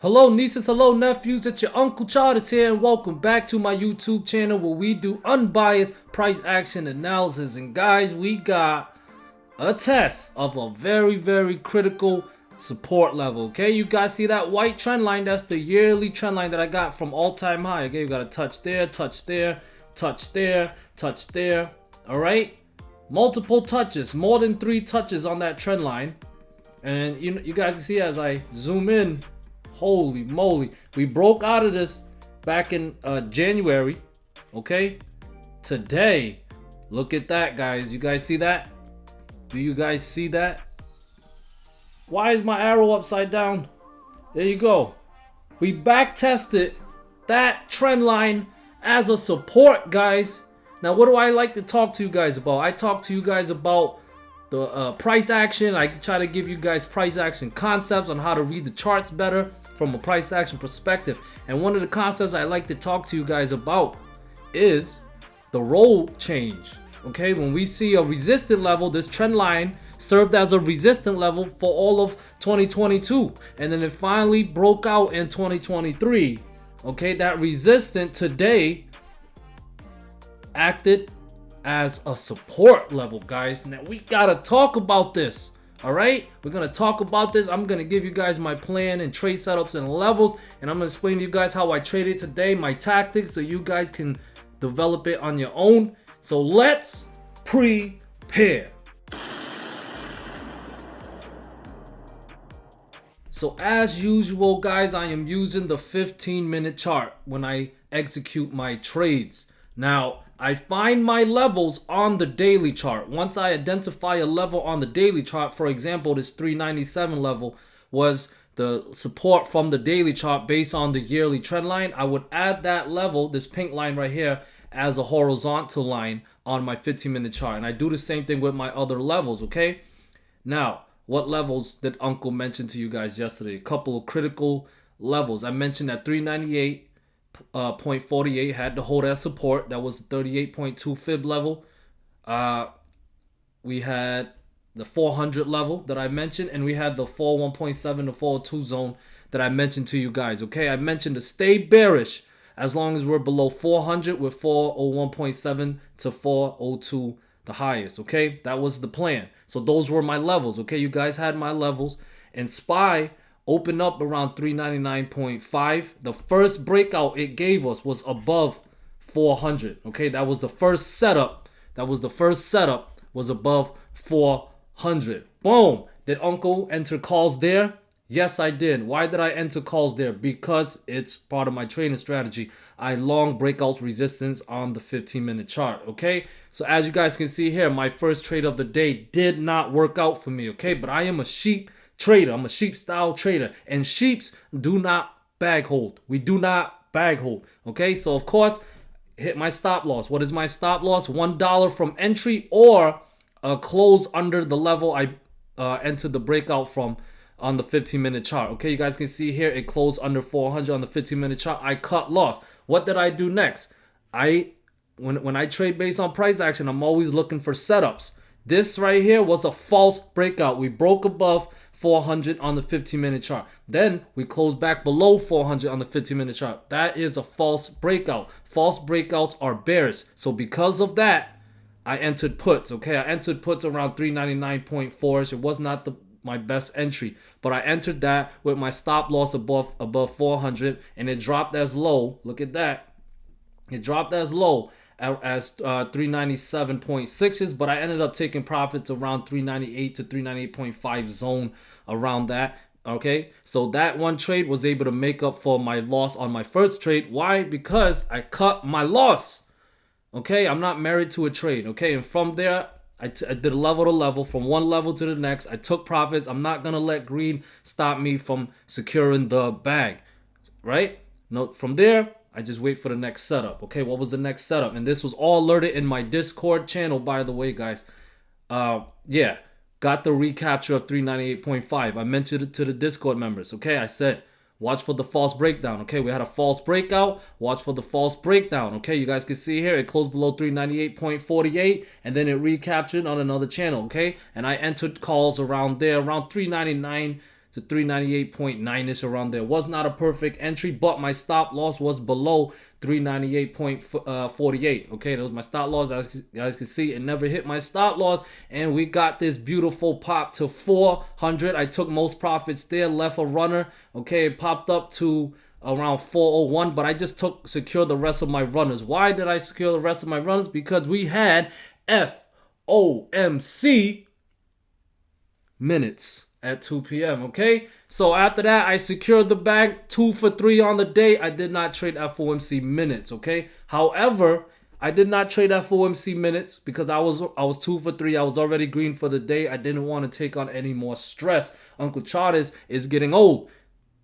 Hello nieces, hello nephews, it's your Uncle Charles here and welcome back to my YouTube channel where we do unbiased price action analysis. And guys, we got a test of a very critical support level. Okay, you guys see that white trend line? That's the yearly trend line that I got from all-time high. Okay, you got a touch there, touch there, touch there, touch there. All right, multiple touches, more than 3 touches on that trend line. And you guys can see as I zoom in, holy moly, we broke out of this back in January. Okay, today, look at that, guys. You guys see that? Do you guys see that? Why is my arrow upside down? There you go. We back tested that trend line as a support, guys. Now, what do I like to talk to you guys about? I talk to you guys about the price action. I try to give you guys price action concepts on how to read the charts better from a price action perspective. And one of the concepts I like to talk to you guys about is the role change. Okay, when we see a resistant level, this trend line served as a resistant level for all of 2022, and then it finally broke out in 2023. Okay, that resistant today acted as a support level, guys. Now we gotta talk about this. All right, we're gonna talk about this. I'm gonna give you guys my plan and trade setups and levels, and I'm gonna explain to you guys how I traded today, my tactics, so you guys can develop it on your own. So let's prepare. So as usual, guys, I am using the 15-minute chart when I execute my trades. Now, I find my levels on the daily chart. Once I identify a level on the daily chart, for example, this 397 level was the support from the daily chart based on the yearly trend line, I would add that level, this pink line right here, as a horizontal line on my 15-minute chart. And I do the same thing with my other levels, okay? Now, what levels did Uncle mention to you guys yesterday? A couple of critical levels. I mentioned that 398.48 had to hold as support. That was the 38.2 fib level. We had the 400 level that I mentioned, and we had the 401.7 to 402 zone that I mentioned to you guys. Okay, I mentioned to stay bearish as long as we're below 400 with 401.7 to 402 the highest. Okay, that was the plan. So those were my levels. Okay, you guys had my levels, and SPY opened up around 399.5. The first breakout it gave us was above 400. Okay, that was the first setup. Was above 400. Boom. Did Uncle enter calls there? Yes, I did. Why did I enter calls there? Because it's part of my trading strategy. I long breakouts resistance on the 15-minute chart, okay? So as you guys can see here, my first trade of the day did not work out for me, okay? But I am a sheep trader. I'm a sheep style trader. And sheeps do not bag hold. We do not bag hold, okay? So of course, hit my stop loss. What is my stop loss? $1 from entry or a close under the level I entered the breakout from on the 15-minute chart. Okay, you guys can see here it closed under 400 on the 15-minute chart. I cut loss. What did I do next? When I trade based on price action, I'm always looking for setups. This right here was a false breakout. We broke above 400 on the 15-minute chart. Then we closed back below 400 on the 15-minute chart. That is a false breakout. False breakouts are bearish. So because of that, I entered puts. Okay, I entered puts around 399.4. It was not my best entry, but I entered that with my stop loss above 400, and it dropped as low. Look at that. It dropped as low as 397.6s, but I ended up taking profits around 398 to 398.5 zone around that. Okay, so that one trade was able to make up for my loss on my first trade. Why? Because I cut my loss. Okay, I'm not married to a trade. Okay, and from there I did level to level, from one level to the next. I took profits. I'm not gonna let greed stop me from securing the bag, right? No, from there I just wait for the next setup. Okay, what was the next setup? And this was all alerted in my Discord channel, by the way, guys. Yeah, got the recapture of 398.5. I mentioned it to the Discord members. Okay, I said watch for the false breakdown. Okay, we had a false breakout. Watch for the false breakdown. Okay, you guys can see here it closed below 398.48, and then it recaptured on another channel. Okay, and I entered calls around there, around 399 to 398.9ish around there. Was not a perfect entry, but my stop loss was below 398.48. Okay, that was my stop loss. As you guys can see, it never hit my stop loss, and we got this beautiful pop to 400. I took most profits there, left a runner. Okay, it popped up to around 401, but I just secured the rest of my runners. Why did I secure the rest of my runners? Because we had FOMC minutes at 2 p.m. Okay, so after that I secured the bag 2 for 3 on the day. I did not trade FOMC minutes. Okay, however, I did not trade FOMC minutes because I was 2 for 3. I was already green for the day. I didn't want to take on any more stress. Uncle Charles is getting old.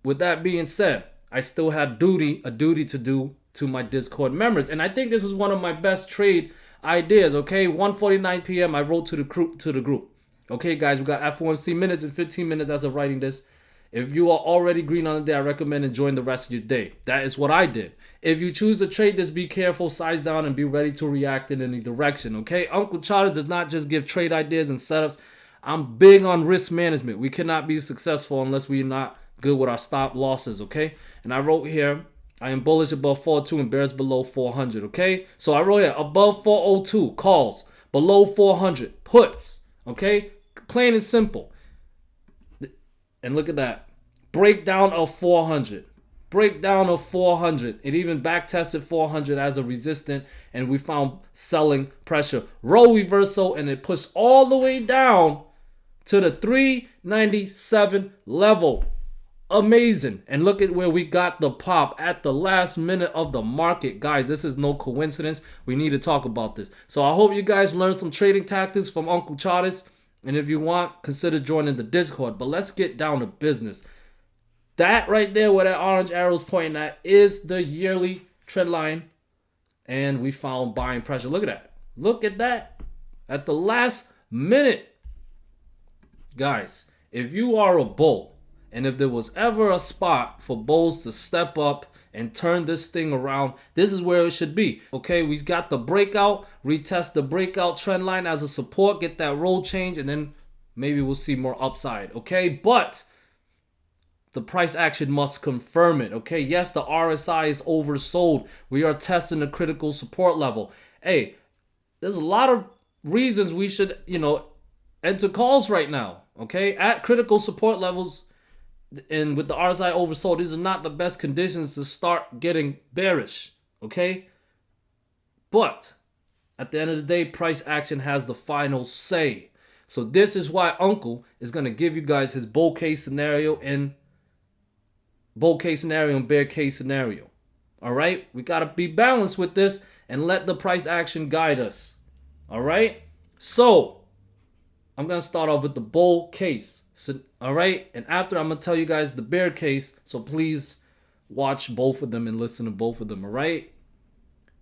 With that being said, I still had a duty to do to my Discord members, and I think this is one of my best trade ideas. Okay, 1:49 p.m. I wrote to the group. Okay, guys, we got FOMC minutes in 15 minutes as of writing this. If you are already green on the day, I recommend enjoying the rest of your day. That is what I did. If you choose to trade this, be careful, size down, and be ready to react in any direction. Okay, Uncle Charles does not just give trade ideas and setups. I'm big on risk management. We cannot be successful unless we're not good with our stop losses. Okay, and I wrote here, I am bullish above 402 and bears below 400. Okay, so I wrote here above 402 calls, below 400 puts. Okay, plain and simple. And look at that breakdown of 400. Breakdown of 400. It even back tested 400 as a resistant, and we found selling pressure. Roll reversal, and it pushed all the way down to the 397 level. Amazing. And look at where we got the pop at the last minute of the market. Guys, this is no coincidence. We need to talk about this. So I hope you guys learned some trading tactics from Uncle Charles. And if you want, consider joining the Discord. But let's get down to business. That right there where that orange arrow is pointing at is the yearly trend line. And we found buying pressure. Look at that. Look at that. At the last minute. Guys, if you are a bull, and if there was ever a spot for bulls to step up and turn this thing around, this is where it should be. Okay, we got the breakout, retest the breakout trend line as a support, get that roll change, and then maybe we'll see more upside. Okay, but the price action must confirm it. Okay, yes, the RSI is oversold. We are testing the critical support level. Hey, there's a lot of reasons we should, enter calls right now. Okay, at critical support levels. And with the RSI oversold, these are not the best conditions to start getting bearish, okay? But at the end of the day, price action has the final say. So this is why Uncle is going to give you guys his bull case scenario and bear case scenario. All right? We got to be balanced with this and let the price action guide us. All right? So I'm going to start off with the bull case. So, all right, and after I'm gonna tell you guys the bear case, so please watch both of them and listen to both of them. All right,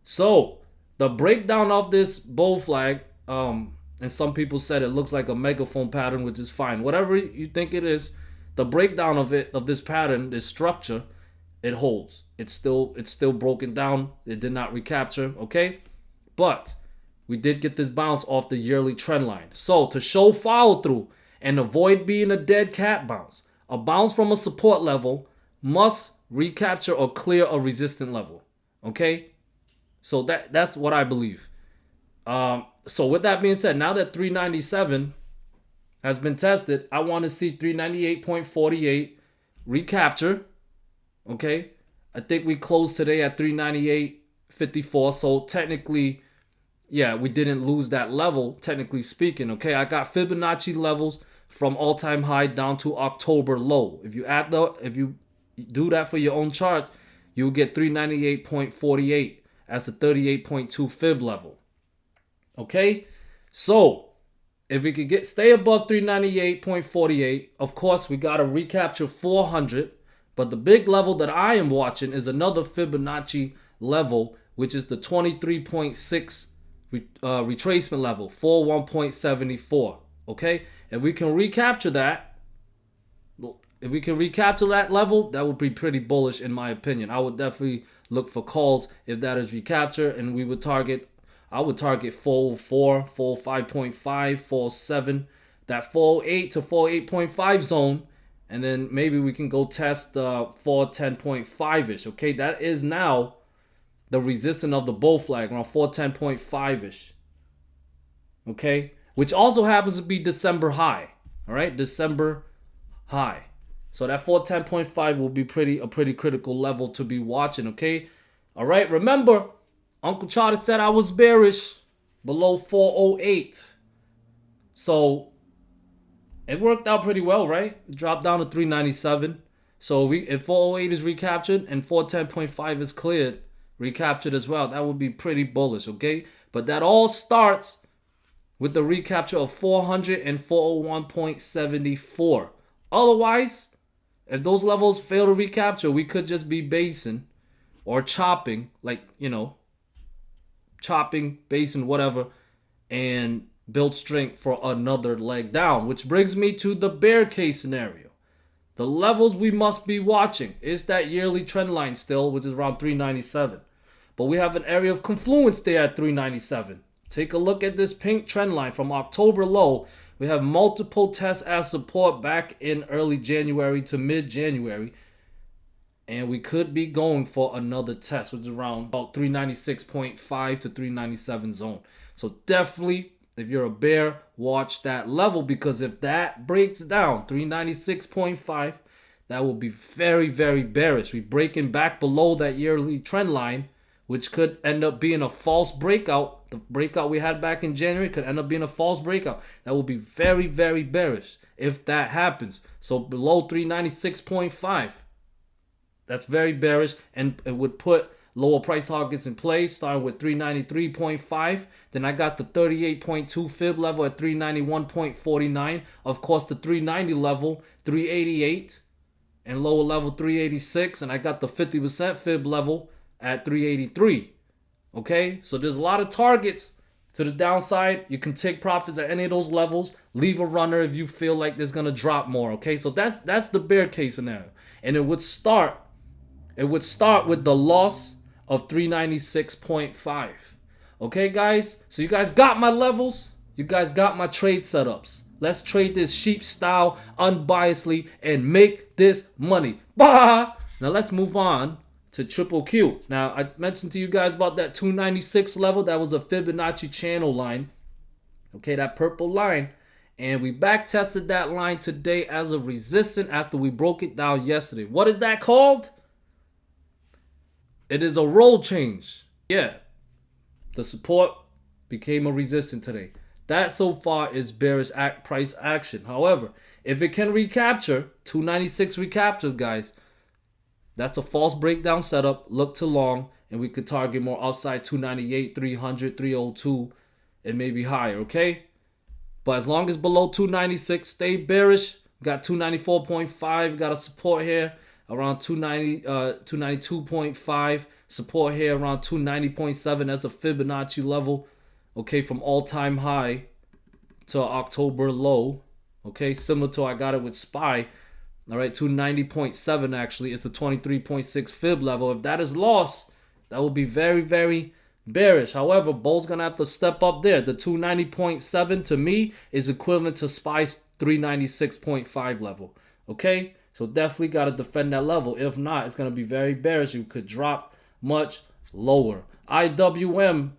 so the breakdown of this bull flag, and some people said it looks like a megaphone pattern, which is fine. Whatever you think it is, the breakdown of this pattern, this structure, it holds. It's still broken down. It did not recapture. Okay, but we did get this bounce off the yearly trend line. So to show follow through and avoid being a dead cat bounce, a bounce from a support level must recapture or clear a resistant level. Okay? So that's what I believe. So with that being said, now that 397 has been tested, I want to see 398.48 recapture. Okay? I think we closed today at 398.54. So technically, yeah, we didn't lose that level, technically speaking. Okay, I got Fibonacci levels from all-time high down to October low. If you do that for your own charts, you'll get 398.48 as a 38.2 fib level. Okay, so if we could stay above 398.48, of course we gotta recapture 400. But the big level that I am watching is another Fibonacci level, which is the 23.6 retracement level, 41.74. Okay, if we can recapture that, level, that would be pretty bullish in my opinion. I would definitely look for calls if that is recapture, and I would target 404, 405.5, 407, that 408 to 408.5 zone, and then maybe we can go test the 410.5-ish. Okay, that is now the resistance of the bull flag around 410.5-ish. Okay, which also happens to be December high. All right, December high. So that 410.5 will be a pretty critical level to be watching. Okay, all right. Remember, Uncle Charlie said I was bearish below 408. So it worked out pretty well, right? It dropped down to 397. So if 408 is recaptured and 410.5 is cleared, recaptured as well, that would be pretty bullish, okay? But that all starts with the recapture of 400 and 401.74. Otherwise, if those levels fail to recapture, we could just be basing or chopping, like, chopping, basing, whatever, and build strength for another leg down, which brings me to the bear case scenario. The levels we must be watching is that yearly trend line still, which is around 397. But we have an area of confluence there at 397. Take a look at this pink trend line from October low. We have multiple tests as support back in early January to mid-January. And we could be going for another test, which is around about 396.5 to 397 zone. So definitely, if you're a bear, watch that level, because if that breaks down 396.5, that will be very, very bearish. We're breaking back below that yearly trend line, which could end up being a false breakout. The breakout we had back in January could end up being a false breakout. That will be very, very bearish if that happens. So below 396.5, that's very bearish, and it would put lower price targets in place, starting with 393.5. Then I got the 38.2 fib level at 391.49. Of course, the 390 level, 388, and lower level 386. And I got the 50% fib level at 383. Okay, so there's a lot of targets to the downside. You can take profits at any of those levels. Leave a runner if you feel like there's gonna drop more. Okay, so that's the bear case scenario, and it would start with the loss of 396.5. Okay, guys? So you guys got my levels. You guys got my trade setups. Let's trade this sheep style unbiasedly and make this money. Bah! Now let's move on to QQQ. Now, I mentioned to you guys about that 296 level. That was a Fibonacci channel line. Okay, that purple line. And we back tested that line today as a resistance after we broke it down yesterday. What is that called? It is a roll change. Yeah. The support became a resistance today. That so far is bearish price action. However, if it can recapture, 296 recaptures, guys, that's a false breakdown setup. Look to long, and we could target more upside 298, 300, 302, and maybe higher, okay? But as long as below 296, stay bearish. Got 294.5, got a support here around 292.5, support here around 290.7. That's a Fibonacci level, okay, from all-time high to October low, okay, similar to I got it with SPY. All right, 290.7 actually is the 23.6 fib level. If that is lost, that will be very, very bearish. However, bull's gonna have to step up there. The 290.7 to me is equivalent to SPY's 396.5 level, okay? So definitely got to defend that level. If not, it's going to be very bearish. You could drop much lower. IWM,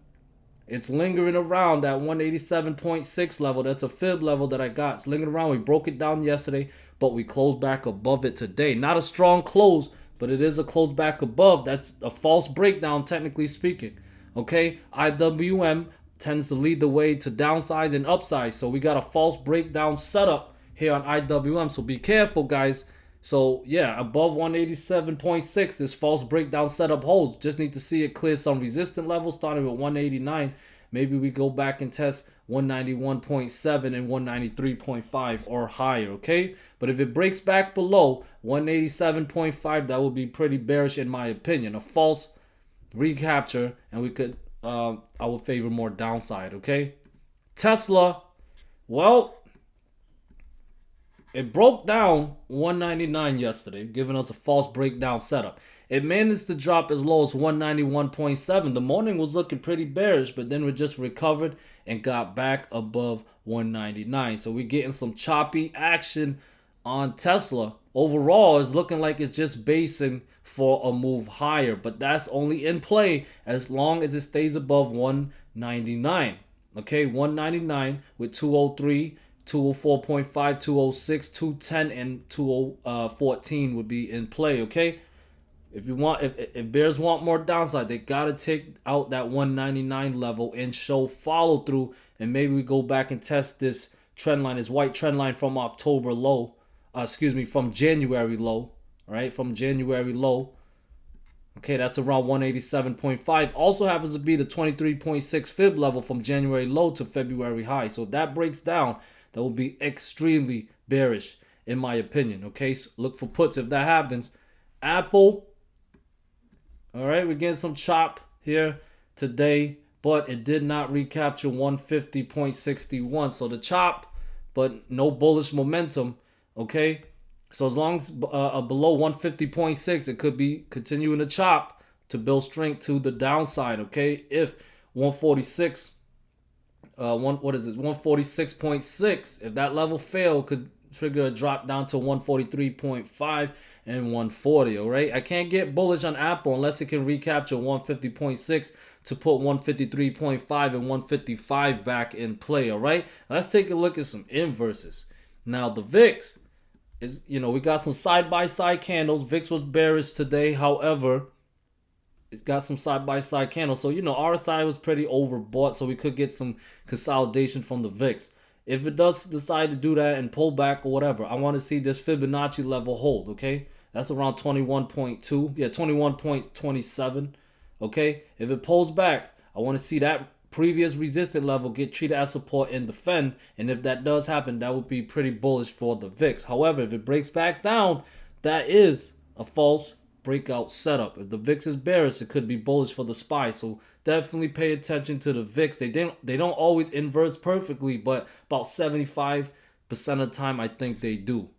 it's lingering around that 187.6 level. That's a fib level that I got. It's lingering around. We broke it down yesterday, but we closed back above it today. Not a strong close, but it is a close back above. That's a false breakdown, technically speaking. Okay, IWM tends to lead the way to downsides and upsides. So we got a false breakdown setup here on IWM. So be careful, guys. So yeah, above 187.6, this false breakdown setup holds. Just need to see it clear some resistant levels starting with 189. Maybe we go back and test 191.7 and 193.5 or higher, okay? But if it breaks back below 187.5, that would be pretty bearish in my opinion. A false recapture, and we could, I would favor more downside, okay? Tesla, well, it broke down 199 yesterday, giving us a false breakdown setup. It managed to drop as low as 191.7. The morning was looking pretty bearish, but then we just recovered and got back above 199. So we're getting some choppy action on Tesla. Overall, it's looking like it's just basing for a move higher, but that's only in play as long as it stays above 199. Okay, 199 with 203, 204.5, 206, 210, and 2014 would be in play. Okay, if bears want more downside, they gotta take out that 199 level and show follow through, and maybe we go back and test this trend line, this white trend line from October low, from January low, right? From January low. Okay, that's around 187.5. Also happens to be the 23.6 fib level from January low to February high. So if that breaks down, that will be extremely bearish in my opinion. Okay, so look for puts if that happens. Apple, all right, we're getting some chop here today, but it did not recapture 150.61. So the chop, but no bullish momentum. Okay, so as long as below 150.6, it could be continuing to chop to build strength to the downside. Okay, if 146, what is this? 146.6. If that level failed, could trigger a drop down to 143.5 and 140. All right, I can't get bullish on Apple unless it can recapture 150.6 to put 153.5 and 155 back in play. All right, let's take a look at some inverses. Now the VIX. We got some side-by-side candles. VIX was bearish today. However, it's got some side-by-side candles. So, RSI was pretty overbought. So we could get some consolidation from the VIX. If it does decide to do that and pull back or whatever, I want to see this Fibonacci level hold, okay? That's around 21.2. Yeah, 21.27, okay? If it pulls back, I want to see that previous resistance level get treated as support and defend, and if that does happen, that would be pretty bullish for the VIX. However, if it breaks back down, that is a false breakout setup. If the VIX is bearish, it could be bullish for the SPY. So definitely pay attention to the VIX. They don't always inverse perfectly, but about 75% of the time I think they do.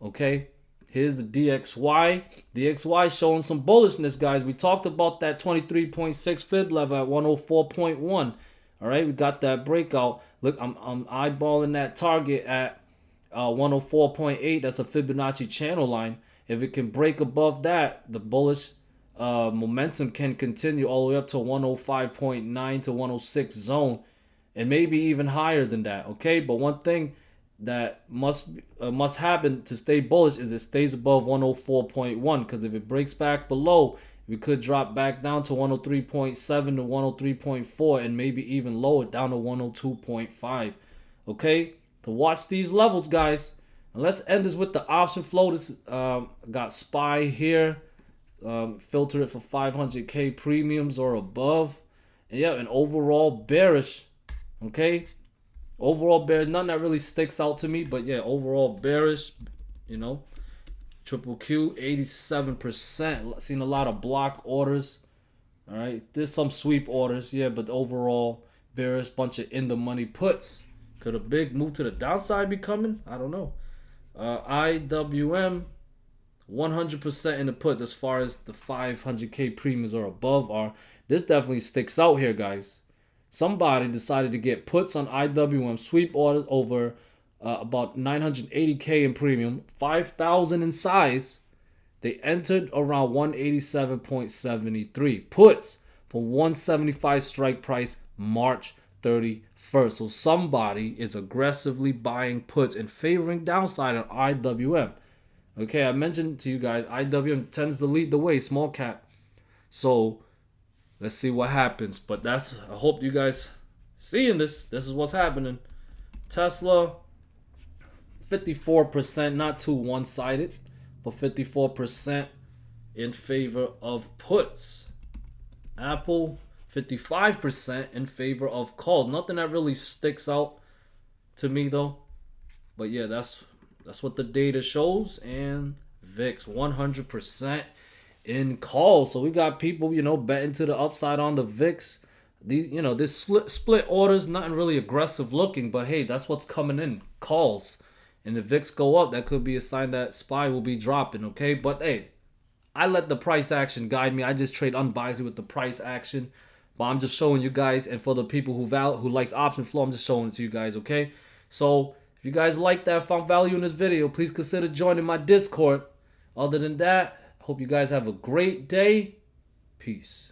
Okay, here's the DXY. DXY showing some bullishness, guys. We talked about that 23.6 fib level at 104.1. All right, we got that breakout. Look, I'm eyeballing that target at 104.8. That's a Fibonacci channel line. If it can break above that, the bullish momentum can continue all the way up to 105.9 to 106 zone, and maybe even higher than that. Okay, but one thing that must happen to stay bullish is it stays above 104.1, because if it breaks back below, we could drop back down to 103.7 to 103.4, and maybe even lower down to 102.5. Okay, to watch these levels, guys. And let's end this with the option flow. This got SPY here, filter it for 500k premiums or above, and yeah, an overall bearish. Okay, overall bearish. Nothing that really sticks out to me, but yeah, overall bearish. QQQ 87%. Seen a lot of block orders. All right, there's some sweep orders, yeah, but overall bearish. Bunch of in the money puts. Could a big move to the downside be coming? I don't know. IWM 100% in the puts as far as the 500k premiums or above are. This definitely sticks out here, guys. Somebody decided to get puts on IWM, sweep orders over about 980k in premium, 5,000 in size. They entered around 187.73. Puts for 175 strike price March 31st. So somebody is aggressively buying puts and favoring downside on IWM. Okay, I mentioned to you guys, IWM tends to lead the way, small cap. So let's see what happens. But I hope you guys seeing this. This is what's happening. Tesla, 54%, not too one-sided, but 54% in favor of puts. Apple, 55% in favor of calls. Nothing that really sticks out to me though. But yeah, that's what the data shows. And VIX 100% in calls. So we got people, betting to the upside on the VIX. These, this split orders, nothing really aggressive looking, but hey, that's what's coming in, calls. And if VIX go up, that could be a sign that SPY will be dropping, okay? But hey, I let the price action guide me. I just trade unbiased with the price action. But I'm just showing you guys, and for the people who likes option flow, I'm just showing it to you guys, okay? So If you guys like that, found value in this video, please consider joining my Discord. Other than that, hope you guys have a great day. Peace.